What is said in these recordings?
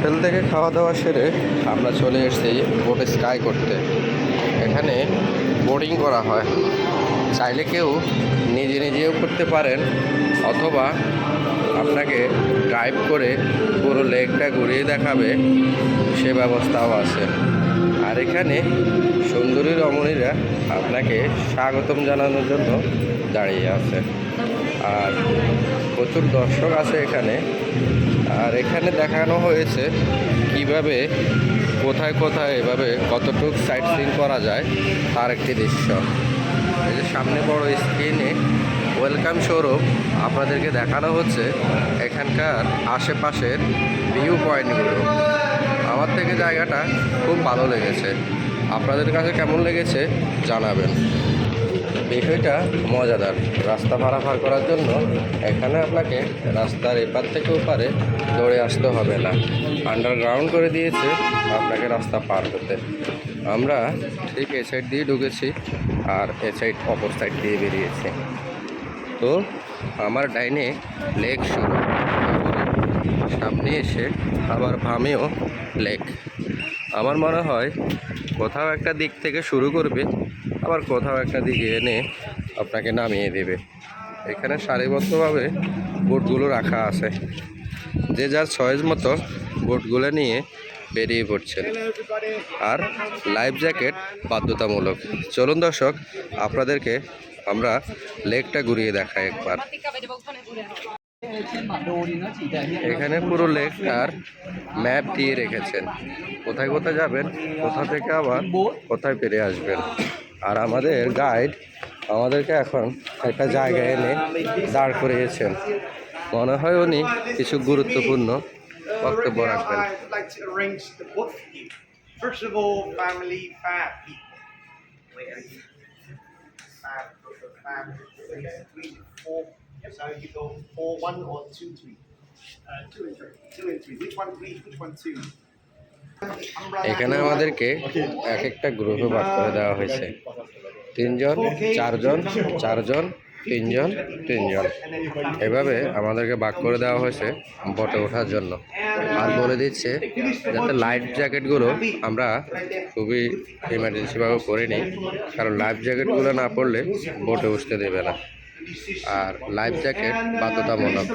Hotel থেকে খাওয়া দাওয়া সেরে আমরা চলে এসেছি বোট স্কাই করতে। এখানে বোটিং করা হয়, চাইলে কেউ নিজে নিজেও করতে পারেন অথবা আপনাকে ড্রাইভ করে পুরো লেকটা ঘুরিয়ে দেখাবে সে ব্যবস্থাও আছে। আর এখানে সুন্দরী রমণীরা আপনাকে স্বাগতম জানানোর জন্য দাঁড়িয়ে আছে। আর প্রচুর দর্শক আছে এখানে। আর এখানে দেখানো হয়েছে কিভাবে কোথায় কোথায় এভাবে কতটুকু সাইট সিন করা যায় তার একটি দৃশ্য। এই যে সামনে বড় স্ক্রিনে ওয়েলকাম শোরুম আপনাদেরকে দেখানো হচ্ছে এখানকার আশেপাশের ভিউ পয়েন্টগুলো। আমার থেকে জায়গাটা খুব ভালো লেগেছে, আপনাদের কাছে কেমন লেগেছে জানাবেন। বিষয়টা মজাদার। রাস্তা পারাপার করার জন্য এখানে আপনাকে রাস্তার এপার থেকে ওপারে দৌড়ে আসতে হবে না, আন্ডারগ্রাউন্ড করে দিয়েছে আপনাকে রাস্তা পার হতে। আমরা ঠিক এ সাইড দিয়ে ঢুকেছি আর এ সাইড অপর সাইড দিয়ে বেরিয়েছি। তো আমার ডাইনে লেক শুরু, সামনে এসে আবার বামেও লেক। আমার মনে হয় কোথাও একটা দিক থেকে শুরু করবে, আবার কোথাও একটা দিকে এনে আপনাকে নামিয়ে দেবে। এখানে সারিবদ্ধভাবে বোটগুলো রাখা আছে, যে যার চয়েস মতো বোটগুলো নিয়ে বেরিয়ে পড়ছেন। আর লাইফ জ্যাকেট বাধ্যতামূলক। চলুন দর্শক, আপনাদেরকে আমরা লেকটা ঘুরিয়ে দেখাই একবার। এখানে পুরো লেকটার ম্যাপ দিয়ে রেখেছেন, কোথায় কোথায় যাবেন, কোথা থেকে আবার কোথায় ফিরে আসবেন। আর আমাদের গাইড আমাদেরকে এখন একটা জায়গায় এনে দাঁড় করিয়েছেন। মনে হয় উনি কিছু গুরুত্বপূর্ণ বক্তব্য রাখবেন। So you go 4, 1 or 2, 3? 2 and 3. 2 and 3. Which one 3? Which one 2? এখানে আমাদেরকে এক একটা গ্রুপে ভাগ করে দেওয়া হয়েছে। 3 জন, 4 জন, 4 জন, 3 জন, 3 জন, এভাবে আমাদেরকে ভাগ করে দেওয়া হয়েছে বোটে ওঠার জন্য। আর বলে দিচ্ছে যাতে লাইফ জ্যাকেটগুলো আমরা খুবই ইমার্জেন্সিভাবে পরে নিই, কারণ লাইফ জ্যাকেটগুলো না পরলে বোটে উঠতে দেবে না। আর লাইফ জ্যাকেট বাধ্যতামূলক।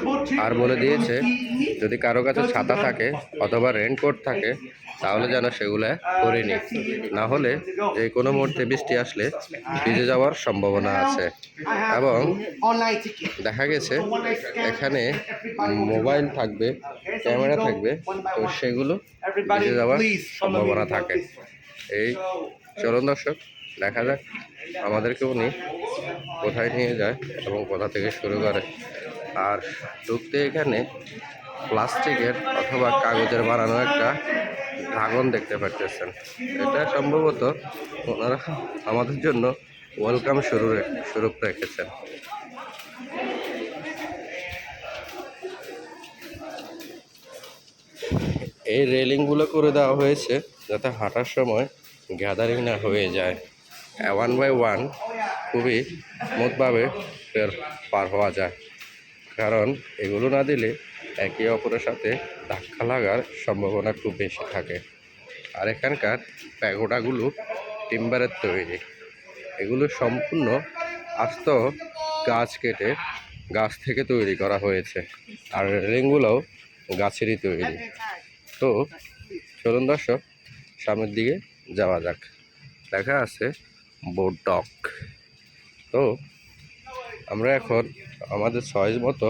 আর বলে দিয়েছে যদি কারো কাছে ছাতা থাকে অথবা রেনকোট থাকে তাহলে যেন সেগুলো পরে নিই, না হলে যে কোনো মুহূর্তে বৃষ্টি আসলে ভিজে যাওয়ার সম্ভাবনা আছে। এবং দেখা গেছে এখানে মোবাইল থাকবে, ক্যামেরা থাকবে, তো সেগুলো ভিজে যাওয়ার সম্ভাবনা থাকে। এই চলুন দর্শক, দেখা যাক আমাদেরকে উনি কোথায় নিয়ে যায় এবং কোথা থেকে শুরু করে। আর ঢুকতে এখানে প্লাস্টিকের অথবা কাগজের বানানো একটা ড্রাগন দেখতে পাচ্ছেন। এটা সম্ভবত ওনারা আমাদের জন্য ওয়েলকাম স্বরূপ রেখেছেন। এই রেলিংগুলো করে দেওয়া হয়েছে যাতে হাঁটার সময় গ্যাদারিং না হয়ে যায়। 1 বাই 1 খুবই স্মুথভাবে পার হওয়া যায়, কারণ এগুলো না দিলে একে অপরের সাথে ধাক্কা লাগার সম্ভাবনা খুব বেশি থাকে। আর এখানকার প্যাগোডাগুলো টিম্বারের তৈরি, এগুলো সম্পূর্ণ আস্ত গাছ কেটে গাছ থেকে তৈরি করা হয়েছে। আর রেলিংগুলোও গাছেরই তৈরি। তো চলুন দর্শক, সামনের দিকে যাওয়া যাক। দেখা আছে বোট ডক। তো আমরা এখন আমাদের চয়েস মতো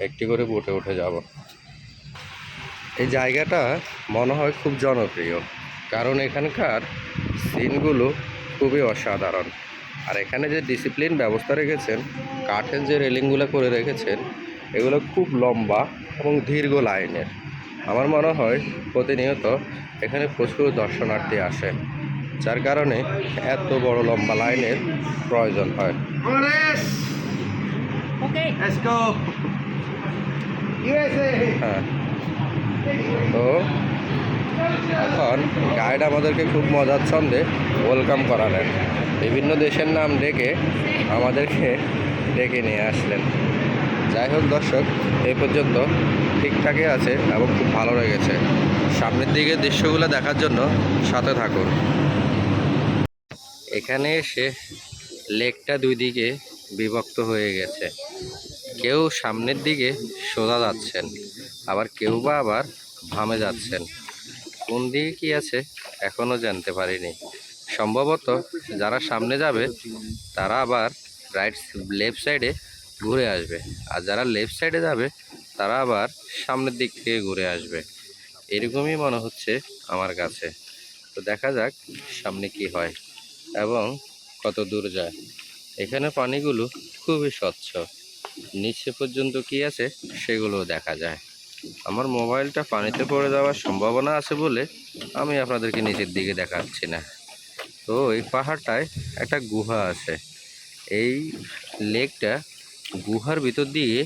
একটি করে বোটে উঠে যাব। এই জায়গাটা মনে হয় খুব জনপ্রিয়, কারণ এখানকার সিনগুলো খুবই অসাধারণ। আর এখানে যে ডিসিপ্লিন ব্যবস্থা রেখেছেন, কাঠের যে রেলিংগুলো করে রেখেছেন, এগুলো খুব লম্বা এবং দীর্ঘ লাইনের। আমার মনে হয় প্রতিনিয়ত এখানে প্রচুর দর্শনার্থী আসে, যার কারণে এত বড় লম্বা লাইনের প্রয়োজন হয়। হ্যাঁ, তো এখন গাইড আমাদেরকে খুব মজার ছন্দে ওয়েলকাম করালেন, বিভিন্ন দেশের নাম ডেকে আমাদেরকে ডেকে নিয়ে আসলেন। যাই হোক দর্শক, এই পর্যন্ত ঠিকঠাকই আছে এবং খুব ভালো লেগেছে। সামনের দিকে দৃশ্যগুলো দেখার জন্য সাথে থাকুন। এখানে এসে লেকটা দুই দিকে বিভক্ত হয়ে গেছে। কেউ সামনের দিকে সোজা যাচ্ছেন, আবার কেউ বা আবার বামে যাচ্ছেন। কোন দিকে কি আছে এখনো জানতে পারিনি। সম্ভবত যারা সামনে যাবে তারা আবার লেফট সাইডে ঘুরে আসবে, আর যারা লেফট সাইডে যাবে তারা আবার সামনের দিক থেকে ঘুরে আসবে। এরকমই মনে হচ্ছে আমার কাছে। তো দেখা যাক সামনে কি হয় এবং কত দূর যায়। এখানে পানিগুলো খুবই স্বচ্ছ, নিচে পর্যন্ত কি আছে সেগুলো দেখা যায়। আমার মোবাইলটা পানিতে পড়ে যাওয়ার সম্ভাবনা আছে বলে আমি আপনাদেরকে নিচের দিকে দেখাচ্ছি না। তো এই পাহাড়টায় একটা গুহা আছে। এই লেকটা গুহার ভিতর দিয়ে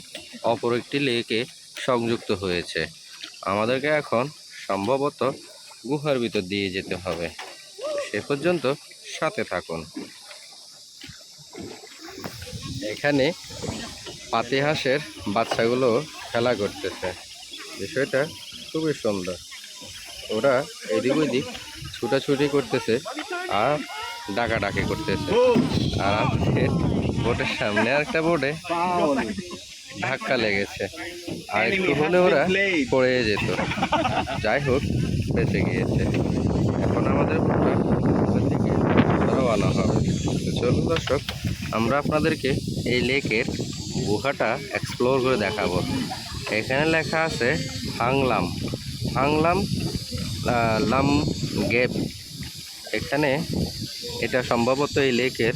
অপর একটি লেকে সংযুক্ত হয়েছে। আমাদেরকে এখন সম্ভবত গুহার ভিতর দিয়ে যেতে হবে। সে পর্যন্ত সাথে থাকুন। এখানে পাতিহাঁসের বাচ্চাগুলো খেলা করতেছে। বিষয়টা খুবই সুন্দর। ওরা এদিক ওদিক ছুটাছুটি করতেছে আর ডাকাডাকি করতেছে। আর আমাদের বোটের সামনে আর একটা বোটে ধাক্কা লেগেছে, আর একটু হলে ওরা পড়ে যেত। যাই হোক, বেঁচে গিয়েছে। এখন আমাদের বোটটা ওখান থেকে রওনা হবে। তো চলুন দর্শক, আমরা আপনাদেরকে এই লেকের গুহাটা এক্সপ্লোর করে দেখাবো। এখানে লেখা আছে হাংলাম হাংলাম লাম গেপ। এখানে এটা সম্ভবত এই লেকের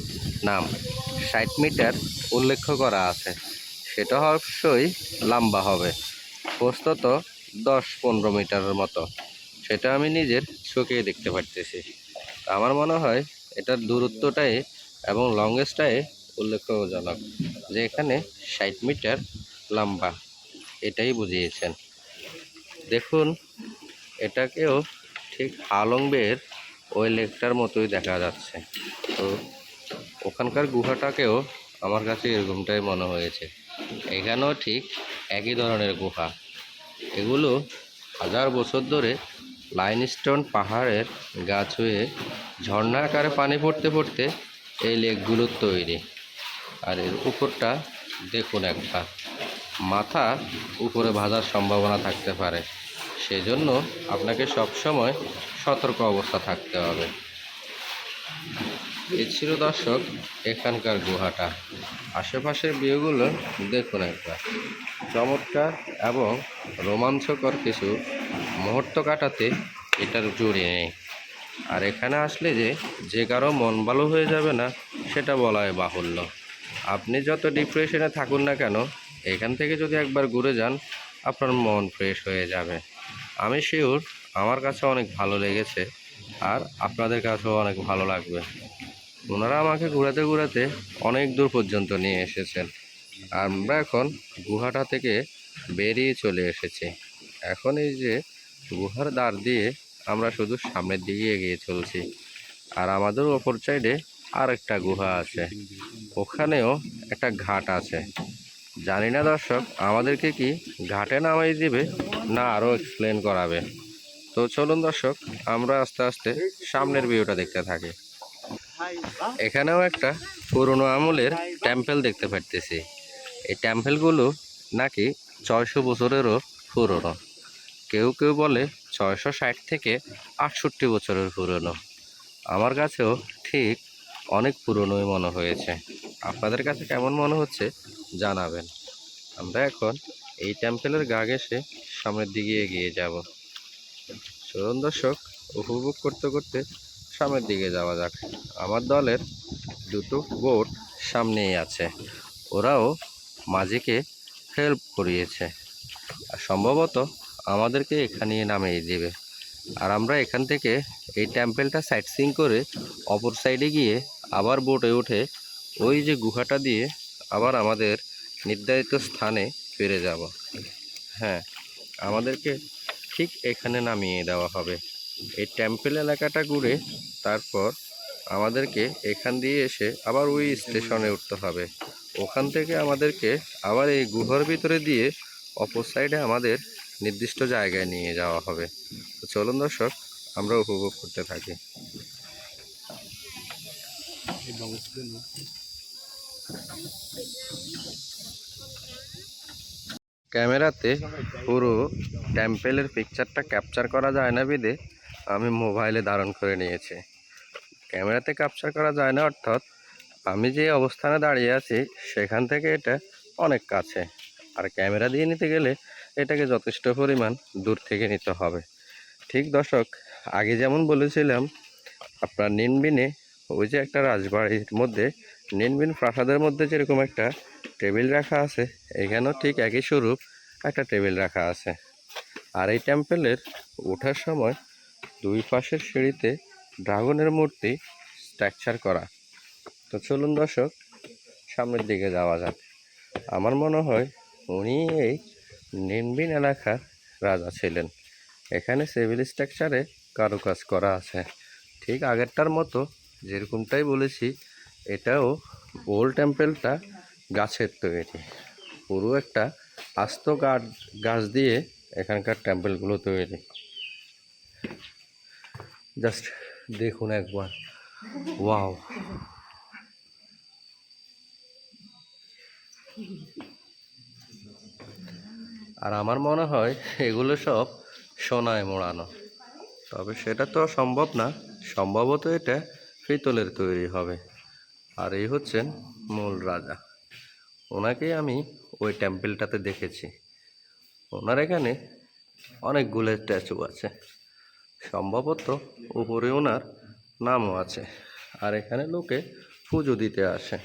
নাম। 60 মিটার উল্লেখ করা আছে। সেটা অবশ্যই লম্বা হবে, প্রস্তুত 10-15 মিটারের মতো। সেটা আমি নিজের চোখে দেখতে পারতেছি। আমার মনে হয় এটার দূরত্বটাই এবং লংগেস্টটাই উল্লেখজনক, যে এখানে 60 মিটার লম্বা, এটাই বুঝিয়েছেন। দেখুন, এটাকেও ঠিক হালং বের ওই লেকটার মতোই দেখা যাচ্ছে। তো ওখানকার গুহাটাকেও আমার কাছে এরকমটাই মনে হয়েছে। এখানেও ঠিক একই ধরনের গুহা। এগুলো হাজার বছর ধরে লাইমস্টোন পাহাড়ের গা ছুঁয়ে ঝর্ণা আকারে পানি পড়তে পড়তে এই লেকগুলোর তৈরি। আর এর উপরটা দেখুন, একটা মাথা উপরে ভাজার সম্ভাবনা থাকতে পারে। সেজন্য আপনাকে সবসময় সতর্ক অবস্থা থাকতে হবে। এই ছিল দর্শক এখানকার গুহাটা। আশেপাশের ভিউগুলো দেখুন একবার। চমৎকার এবং রোমাঞ্চকর কিছু মুহূর্ত কাটাতে এটার জুড়ি নেই। আর এখানে আসলে যে কারো মন ভালো হয়ে যাবে না সেটা বলাই বাহুল্য। আপনি যত ডিপ্রেশনে থাকুন না কেন, এখান থেকে যদি একবার ঘুরে যান আপনার মন ফ্রেশ হয়ে যাবে। আমি শিওর আমার কাছে অনেক ভালো লেগেছে, আর আপনাদের কাছেও অনেক ভালো লাগবে। ওনারা আমাকে ঘোরাতে ঘোরাতে অনেক দূর পর্যন্ত নিয়ে এসেছেন। আমরা এখন গুহাটা থেকে বেরিয়ে চলে এসেছি। এখন এই যে গুহার দ্বার দিয়ে আমরা শুধু সামনের দিকে এগিয়ে চলছি। আর আমাদের ওপর সাইডে আর একটা গুহা আছে, ওখানেও একটা ঘাট আছে। জানি না দর্শক আমাদেরকে কি ঘাটে নামাই দিবে না আরও এক্সপ্লেন করাবে। তো চলুন দর্শক, আমরা আস্তে আস্তে সামনের ভিউটা দেখতে থাকি। এখানেও একটা পুরনো আমলের টেম্পল দেখতে পারতেছি। এই টেম্পলগুলো নাকি 600 বছরেরও পুরনো। কেউ কেউ বলে 660 থেকে 68 বছরের পুরনো। আমার কাছেও ঠিক অনেক পুরনোই মনে হয়েছে। আপনাদের কাছে কেমন মনে হচ্ছে জানাবেন। আমরা এখন এই টেম্পলের গা ঘেঁষে সামনের দিকে এগিয়ে যাব। চলুন দর্শক, উপভোগ করতে করতে সামনের দিকে যাওয়া যাক। আমার দলের দুটো বোট সামনেই আছে, ওরাও মাঝিকে হেল্প করিয়েছে। আর সম্ভবত আমাদেরকে এখানেই নামিয়ে দেবে। আর আমরা এখান থেকে এই টেম্পলটা সাইট সিইং করে অপর সাইডে গিয়ে আবার বোটে উঠে ওই যে গুহাটা দিয়ে আবার আমাদের নির্ধারিত স্থানে ফিরে যাব। হ্যাঁ, আমাদেরকে ঠিক এখানে নামিয়ে দেওয়া হবে। এই টেম্পল এলাকাটা ঘুরে তারপর আমাদেরকে এখান দিয়ে এসে আবার ওই স্টেশনে উঠতে হবে। ওখান থেকে আমাদেরকে আবার এই গুহার ভিতরে দিয়ে অপর সাইডে আমাদের নির্দিষ্ট জায়গায় নিয়ে যাওয়া হবে। তো চলুন দর্শক, আমরা উপভোগ করতে থাকি। ক্যামেরাতে পুরো টেম্পেলের পিকচারটা ক্যাপচার করা যায় না বিধে আমি মোবাইলে ধারণ করে নিয়েছি। ক্যামেরাতে ক্যাপচার করা যায় না অর্থাৎ আমি যে অবস্থানে দাঁড়িয়ে আছি সেখান থেকে এটা অনেক কাছে, আর ক্যামেরা দিয়ে নিতে গেলে এটাকে যথেষ্ট পরিমাণ দূর থেকে নিতে হবে। ঠিক দর্শক, আগে যেমন বলেছিলাম আপনার নিনবিনে ওই যে একটা রাজবাড়ির মধ্যে নিনবিন প্রাসাদের মধ্যে যেরকম একটা টেবিল রাখা আছে, এখানেও ঠিক একই স্বরূপ একটা টেবিল রাখা আছে। আর এই টেম্পেলের ওঠার সময় দুই পাশের সিঁড়িতে ড্রাগনের মূর্তি স্ট্রাকচার করা। তো চলুন দর্শক, সামনের দিকে যাওয়া যাক। আমার মনে হয় উনি এই নিনবিন এলাকার রাজা ছিলেন। এখানে সিভিল স্ট্রাকচারে কারুকাজ করা আছে, ঠিক আগেরটার মতো যেরকমটাই বলেছি। এটাও ওল্ড টেম্পেলটা গাছের তৈরি, পুরো একটা আস্ত গাছ দিয়ে এখানকার টেম্পেলগুলো তৈরি। জাস্ট দেখুন একবার, ওয়াও! আর আমার মনে হয় এগুলো সব সোনায় মোড়ানো, তবে সেটা তো সম্ভব না, সম্ভবত এটা পিতলের তৈরি হবে। আর এই হচ্ছেন মূল রাজা, ওনাকেই আমি ওই টেম্পেলটাতে দেখেছি। ওনার এখানে অনেকগুলো স্ট্যাচু আছে, সম্ভবত উপরে ওনার নামও আছে। আর এখানে লোকে পুজো দিতে আসে।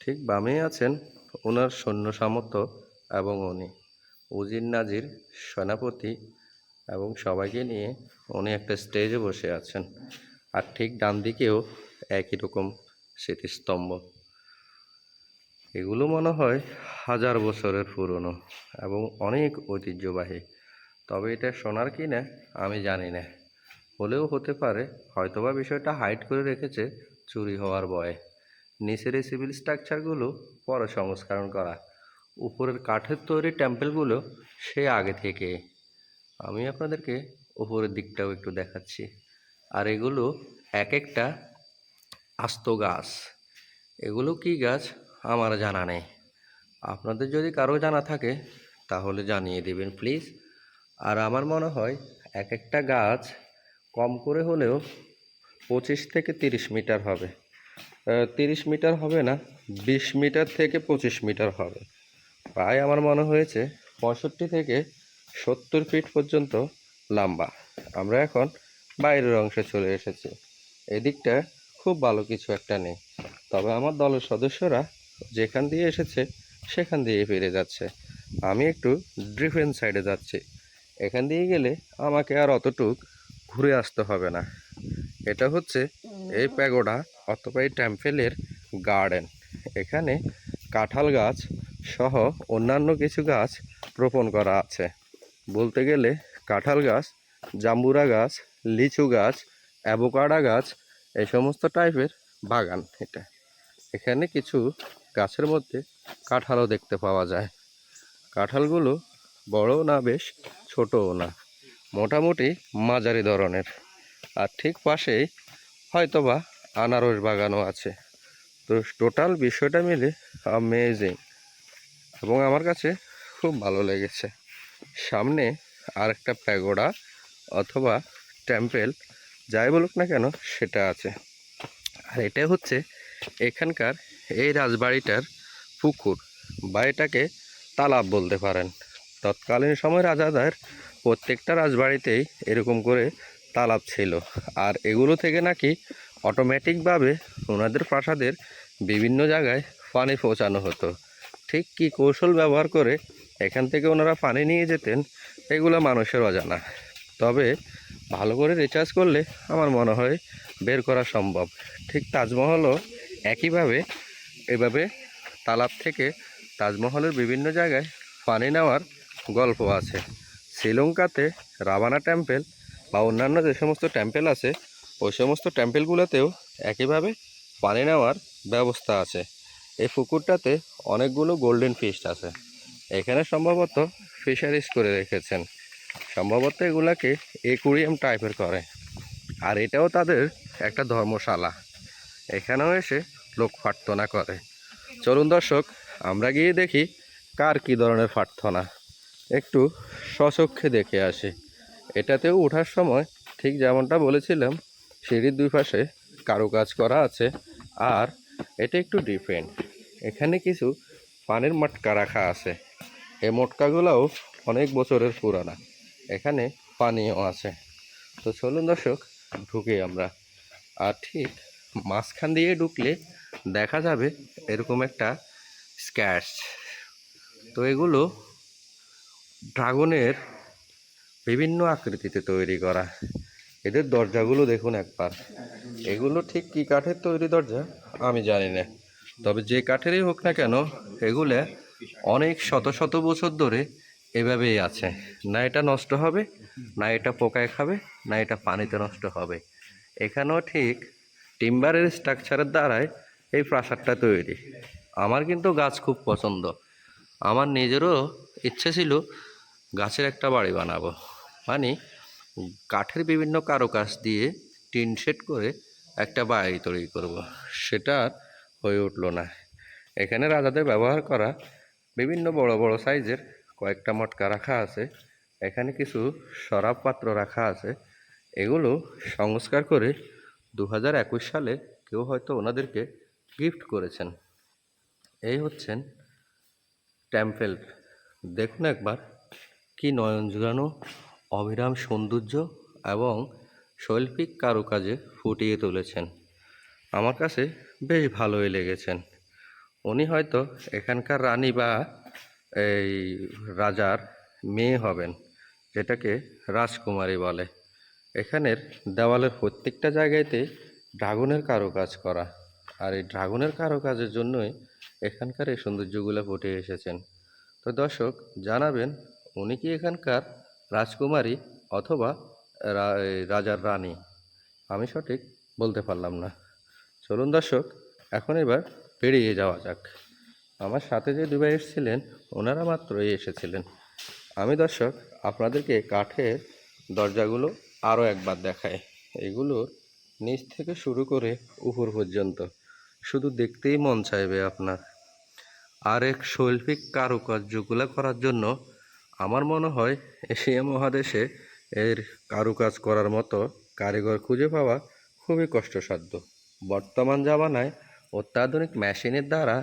ঠিক বামেই আছেন ওনার সৈন্য সামর্থ্য এবং উনি উজির নাজির সেনাপতি এবং সবাইকে নিয়ে উনি একটা স্টেজে বসে আছেন। আর ঠিক ডান দিকেও একই রকম স্মৃতিস্তম্ভ। এগুলো মনে হয় 1000 বছরের পুরনো এবং অনেক ঐতিহ্যবাহী। তবে এটা সোনার কি না আমি জানি না, হলেও হতে পারে, হয়তোবা বিষয়টা হাইড করে রেখেছে চুরি হওয়ার ভয়ে। নিচের এই সিভিল স্ট্রাকচারগুলো পরে সংস্করণ করা, উপরের কাঠের তৈরি টেম্পেলগুলো সে আগে থেকে। আমি আপনাদেরকে উপরের দিকটাও একটু দেখাচ্ছি। আর এগুলো এক একটা আস্ত গাছ। এগুলো কি গাছ আমার জানা নেই, আপনাদের যদি কারো জানা থাকে তাহলে জানিয়ে দেবেন প্লিজ। আর আমার মনে হয় এক একটা গাছ কম করে হলেও 25 থেকে 30 মিটার হবে। 30 মিটার হবে না, 20 মিটার থেকে 25 মিটার হবে। প্রায় আমার মনে হয়েছে 65 থেকে 70 ফিট পর্যন্ত লম্বা। আমরা এখন বাইরের অংশে চলে এসেছি, এদিকটা খুব ভালো কিছু একটা নেই। তবে আমার দলের সদস্যরা যেখান দিয়ে এসেছে সেখান দিয়ে ফিরে যাচ্ছে। আমি একটু ডিফেন্স সাইডে যাচ্ছি, এখান দিয়ে গেলে আমাকে আর অতটুক ঘুরে আসতে হবে না। এটা হচ্ছে এই প্যাগোডা অথবা এই টেম্পেলের গার্ডেন। এখানে কাঁঠাল গাছ সহ অন্যান্য কিছু গাছ রোপণ করা আছে। বলতে গেলে কাঁঠাল গাছ, জাম্বুরা গাছ, লিচু গাছ, অ্যাভোকাডো গাছ, এই সমস্ত টাইপের বাগান এটা। এখানে কিছু গাছের মধ্যে কাঁঠালও দেখতে পাওয়া যায়। কাঁঠালগুলো বড়ও না বেশ ছোটও না, মোটামুটি মাঝারি ধরনের। আর ঠিক পাশেই হয়তোবা আনারস বাগানও আছে। তো টোটাল বিষয়টা মিলে অ্যামেজিং এবং আমার কাছে খুব ভালো লেগেছে। সামনে আর একটা প্যাগোডা অথবা টেম্পেল যাই বলুক না কেন সেটা আছে। আর এটা হচ্ছে এখানকার এই রাজবাড়িটার পুকুর, বা এটাকে তালাব বলতে পারেন। তৎকালীন সময় রাজাদের প্রত্যেকটা রাজবাড়িতেই এরকম করে তালাব ছিল। আর এগুলো থেকে নাকি অটোমেটিকভাবে ওনাদের প্রাসাদের বিভিন্ন জায়গায় পানি পৌঁছানো হতো। ঠিক কী কৌশল ব্যবহার করে এখান থেকে ওনারা পানি নিয়ে যেতেন এগুলো মানুষের অজানা। তবে ভালো করে রিসার্চ করলে আমার মনে হয় বের করা সম্ভব। ঠিক তাজমহলও একইভাবে এভাবে তালাব থেকে তাজমহলের বিভিন্ন জায়গায় পানি নেওয়ার গল্প আছে। শ্রীলঙ্কাতে রাভানা টেম্পেল বা অন্যান্য যে সমস্ত টেম্পেল আছে ওই সমস্ত টেম্পেলগুলোতেও একইভাবে পানি নেওয়ার ব্যবস্থা আছে। এই পুকুরটাতে অনেকগুলো গোল্ডেন ফিশ আছে। এখানে সম্ভবত ফিশারিজ করে রেখেছেন, সম্ভবত এগুলাকে একুরিয়াম টাইপের করে। আর এটাও তাদের একটা ধর্মশালা, এখানেও এসে লোক প্রার্থনা করে। চলুন দর্শক, আমরা গিয়ে দেখি কার কী ধরনের প্রার্থনা, একটু স্বচক্ষে দেখে আসি। এটাতেও ওঠার সময় ঠিক যেমনটা বলেছিলাম, সিঁড়ির দুই পাশে কারুকাজ করা আছে। আর এটা একটু ডিফারেন্ট, এখানে কিছু পানির মটকা রাখা আছে। এই মটকাগুলোও অনেক বছরের পুরানা, এখানে পানিও আছে। তো চলুন দর্শক, ঢুকে আমরা। আর ঠিক মাঝখান দিয়ে ঢুকলে দেখা যাবে এরকম একটা স্ক্যাচ। তো এগুলো ড্রাগনের বিভিন্ন আকৃতিতে তৈরি করা। এদের দরজাগুলো দেখুন একবার, এগুলো ঠিক কী কাঠের তৈরি দরজা আমি জানি না, তবে যে কাঠেরই হোক না কেন, এগুলো অনেক শত শত বছর ধরে এভাবেই আছে। না এটা নষ্ট হবে, না এটা পোকায় খাবে, না এটা পানিতে নষ্ট হবে। এখানেও ঠিক টিম্বারের স্ট্রাকচারের দ্বারাই এই প্রাসাদটা তৈরি। আমার কিন্তু গাছ খুব পছন্দ, আমার নিজেরও ইচ্ছে ছিল গাছের একটা বাড়ি বানাবো, মানে কাঠের বিভিন্ন কারুকাজ দিয়ে টিন শেড করে একটা বাড়ি তৈরি করব। সেটা আর হয়ে উঠলো না। এখানে রাজাদের ব্যবহার করা বিভিন্ন বড় বড় সাইজের কয়েকটা মটকা রাখা আছে। এখানে কিছু শরাব পাত্র রাখা আছে। এগুলো সংস্কার করে 2021 সালে কেউ হয়তো ওনাদেরকে গিফট করেছেন। এই হচ্ছেন টেম্পেল। দেখুন একবার, কি নয়ন জুড়ানো অবিরাম সৌন্দর্য এবং শৈল্পিক কারুকাজে ফুটিয়ে তুলেছেন। আমার কাছে বেশ ভালোই লেগেছেন। উনি হয়তো এখানকার রানী বা এই রাজার মেয়ে হবেন, যেটাকে রাজকুমারী বলে। এখানের দেওয়ালের প্রত্যেকটা জায়গাতে ড্রাগনের কারুকাজ করা, আর এই ড্রাগনের কারুকাজের জন্যই এখানকার এই সৌন্দর্যগুলো ফুটে এসেছেন। তো দর্শক জানাবেন, উনি কি এখানকার রাজকুমারী অথবা রাজার রানী? আমি সঠিক বলতে পারলাম না। চলুন দর্শক, এখন এবার বেরিয়ে যাওয়া যাক। আমার সাথে যে দুই ভাই এসেছিলেন, ওনারা মাত্রই এসেছিলেন। আমি দর্শক আপনাদেরকে কাঠের দরজাগুলো আরও একবার দেখাই। এগুলোর নিচ থেকে শুরু করে উপর পর্যন্ত শুধু দেখতেই মন চাইবে আপনার। আর এক শৈল্পিক কারুকার্যগুলো করার জন্য আমার মনে হয় এশিয়া মহাদেশে এর কারুকাজ করার মতো কারিগর খুঁজে পাওয়া খুবই কষ্টসাধ্য। বর্তমান জামানায় অত্যাধুনিক মেশিনের দ্বারা,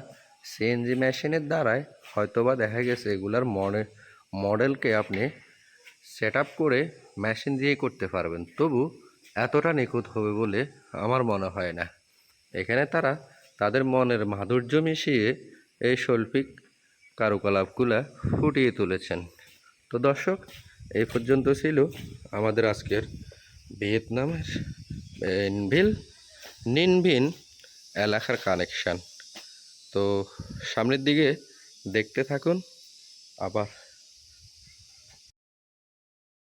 সিএনজি মেশিনের দ্বারাই হয়তোবা দেখা গেছে এগুলার মডেলকে আপনি সেট আপ করে মেশিন দিয়ে করতে পারবেন, তবু এতটা নিখুঁত হবে বলে আমার মনে হয় না। এখানে তারা তাদের মনের মাধুর্য মিশিয়ে এই শৈল্পিক কারুকলাপগুলা ফুটিয়ে তুলেছেন। তো দর্শক, এই পর্যন্ত ছিল আমাদের আজকের ভিয়েতনামের নিনভিন এলাকার কানেকশান। তো সামনের দিকে দেখতে থাকুন, আবার